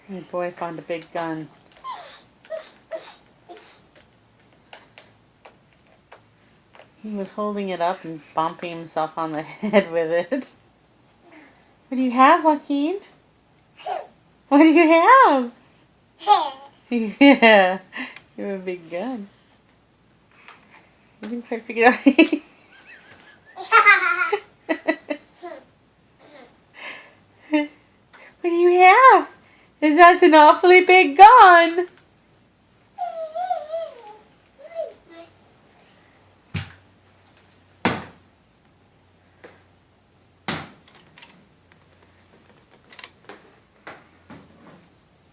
My boy found a big gun. He was holding it up and bumping himself on the head with it. What do you have, Joaquin? What do you have? Yeah, you have a big gun. You didn't quite figure out. What do you have? That's an awfully big gun.